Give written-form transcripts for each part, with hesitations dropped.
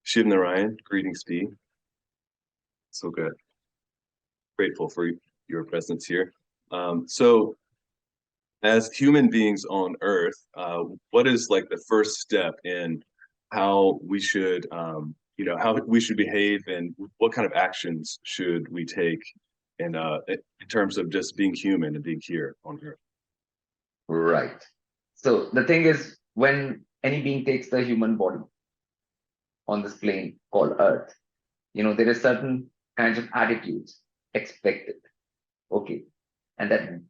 Shiv Narayan, greetings to you. So good. Grateful for your presence here. So as human beings on Earth, what is like the first step in how we should, how we should behave, and what kind of actions should we take in terms of just being human and being here on Earth? Right. So the thing is, when any being takes the human body on this plane called Earth, there are certain kinds of attitudes expected. Okay. And that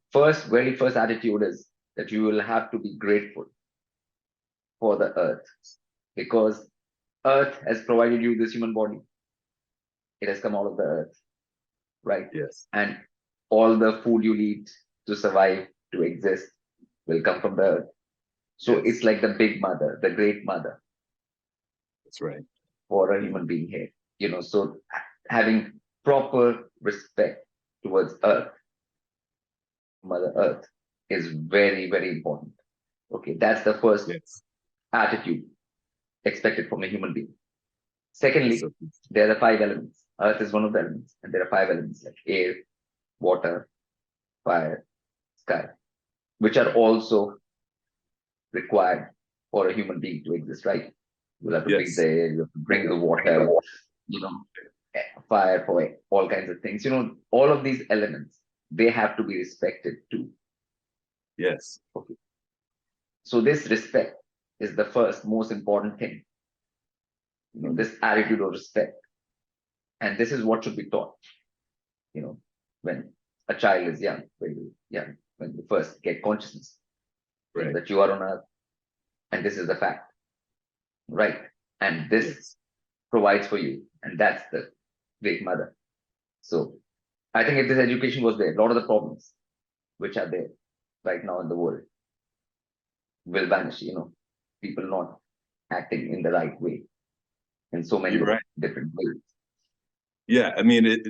very first attitude is that you will have to be grateful for the Earth, because Earth has provided you this human body. It has come out of the Earth, right? Yes. And all the food you need to survive, to exist, will come from the Earth. So It's like the big mother, the great mother. That's right. For a human being here, so having proper respect towards Earth, Mother Earth, is very, very important. Okay, that's the first attitude expected from a human being. Secondly, there are the 5 elements. Earth is one of the elements, and there are 5 elements like air, water, fire, sky, which are also required for a human being to exist, right? You'll have to breathe the air, you have to bring the water, fire, for all kinds of things. All of these elements, they have to be respected too. Yes. Okay. So this respect is the first most important thing. This attitude of respect. And this is what should be taught, when a child is young, very young, when you first get consciousness, that you are on Earth, and this is the fact. Right. And this provides for you. And that's the great mother. So I think if this education was there, a lot of the problems which are there right now in the world will vanish, people not acting in the right way in so many different ways. Yeah. I mean,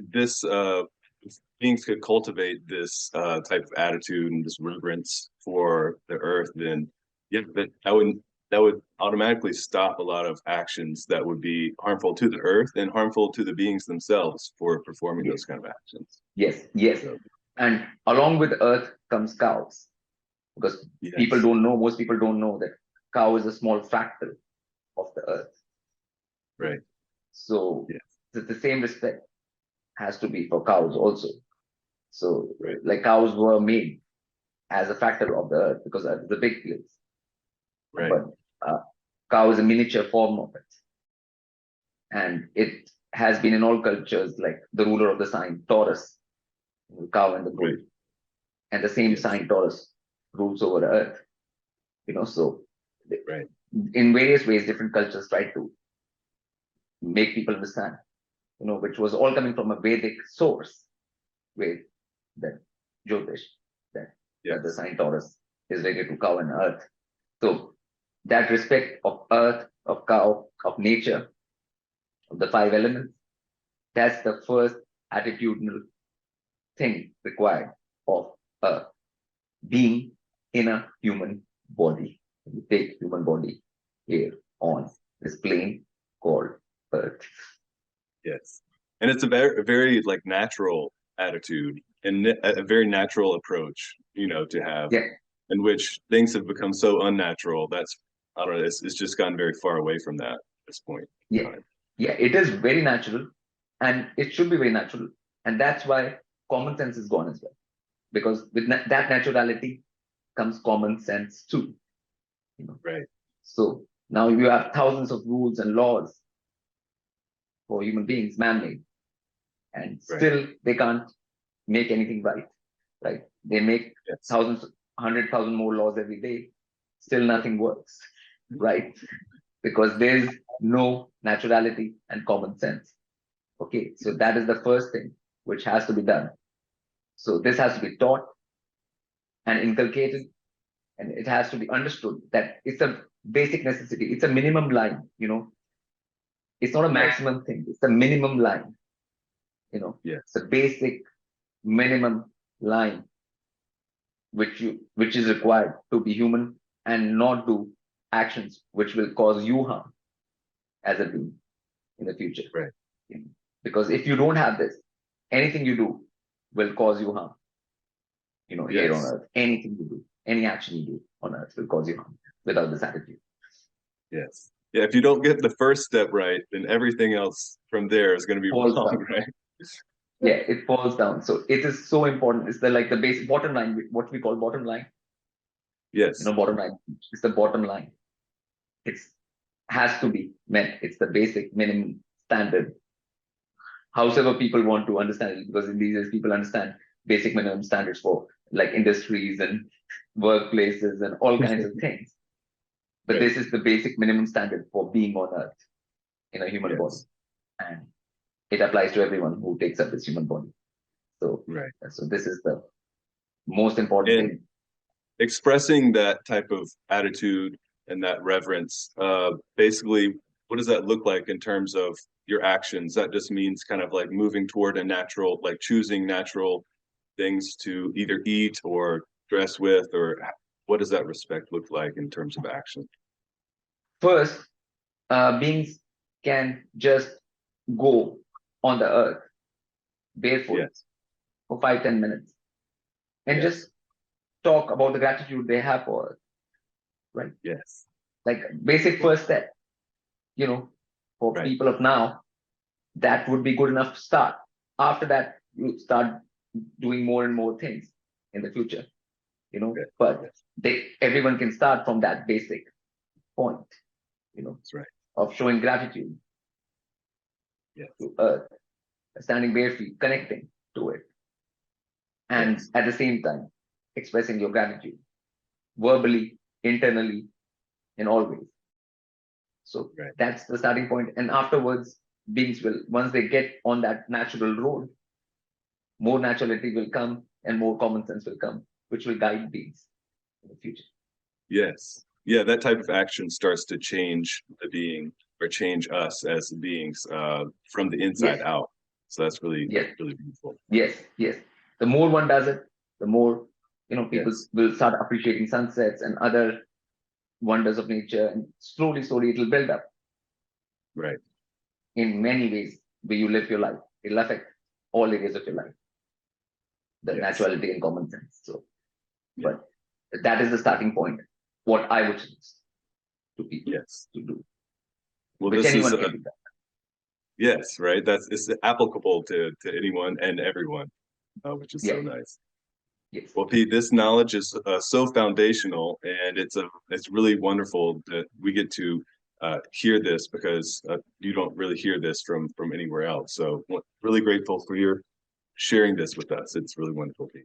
beings could cultivate this type of attitude and this reverence for the Earth, then that would automatically stop a lot of actions that would be harmful to the Earth and harmful to the beings themselves for performing those kind of actions. Yes. So, and along with Earth comes cows, because most people don't know that cow is a small fractal of the Earth. Right. So the same respect has to be for cows also. So like cows were made as a fractal of the Earth, because Earth is a big place. Right. But cow is a miniature form of it. And it has been in all cultures, like the ruler of the sign Taurus, the cow and the bull. Right. And the same sign Taurus rules over the Earth. So in various ways, different cultures try to make people understand, which was all coming from a Vedic source, with that Jyotish, that the sign Taurus is related to cow and Earth. So that respect of Earth, of cow, of nature, of the 5 elements, that's the first attitudinal thing required of a being in a human body. You take human body here on this plane called Earth. Yes. And it's a very like natural attitude and a very natural approach, to have, in which things have become so unnatural. I don't know, it's just gotten very far away from that at this point. Yeah, it is very natural, and it should be very natural. And that's why common sense is gone as well. Because with that naturality comes common sense too. Right. So now you have thousands of rules and laws for human beings, man-made. And still they can't make anything right? They make thousands, 100,000 more laws every day. Still nothing works, right? Because there's no naturality and common sense. Okay, so that is the first thing which has to be done. So this has to be taught and inculcated, and it has to be understood that it's a basic necessity. It's a minimum line, It's not a maximum thing. It's a minimum line, It's a basic minimum line which is required to be human and not do actions which will cause you harm as a being. in the future. Right. Because if you don't have this, anything you do will cause you harm. Here on Yes. earth, anything you do, any action you do on earth will cause you harm without this attitude. Yes. Yeah, if you don't get the first step right, then everything else from there is going to be Falls wrong, down. right? Yeah, it falls down. So it is so important. It's the basic bottom line, what we call bottom line. Yes. Bottom line. It's the bottom line. It's has to be met. It's the basic minimum standard. However people want to understand it, because in these days people understand basic minimum standards for like industries and workplaces and all kinds of things. But Right. this is the basic minimum standard for being on earth in a human Yes. body. And it applies to everyone who takes up this human body. So, Right. so this is the most important And thing. expressing that type of attitude and that reverence, basically, what does that look like in terms of your actions? That just means kind of like moving toward a natural, like choosing natural things to either eat or dress with, or what does that respect look like in terms of action? First, beings can just go on the earth barefoot Yes. for 5-10 minutes and Yes. just talk about the gratitude they have for us, right? Yes. Like basic first step, for Right. people of now, that would be good enough to start. After that, you start doing more and more things in the future, Okay. but Yes. everyone can start from that basic point, That's right. of showing gratitude Yes. to earth, standing bare feet, connecting to it. And Yes. at the same time, expressing your gratitude verbally, internally, in all ways. So Right. that's the starting point. And afterwards, beings will, once they get on that natural road, more naturality will come and more common sense will come, which will guide beings in the future. Yes. Yeah, that type of action starts to change the being or change us as beings from the inside Yes. out. So that's really, Yes. really beautiful. Yes, yes. The more one does it, the more people Yes. will start appreciating sunsets and other wonders of nature, and slowly, slowly it will build up Right. in many ways where you live your life. It'll affect all areas of your life, the Yes. naturality and common sense. So, Yeah. but that is the starting point. What I would suggest to people Yes. to do, Well, which this is anyone can do that. yes, right. It's applicable to anyone and everyone, which is so Yeah. nice. Yes. Well, Pete, this knowledge is so foundational, and it's really wonderful that we get to hear this, because you don't really hear this from anywhere else. So, really grateful for your sharing this with us. It's really wonderful, Pete.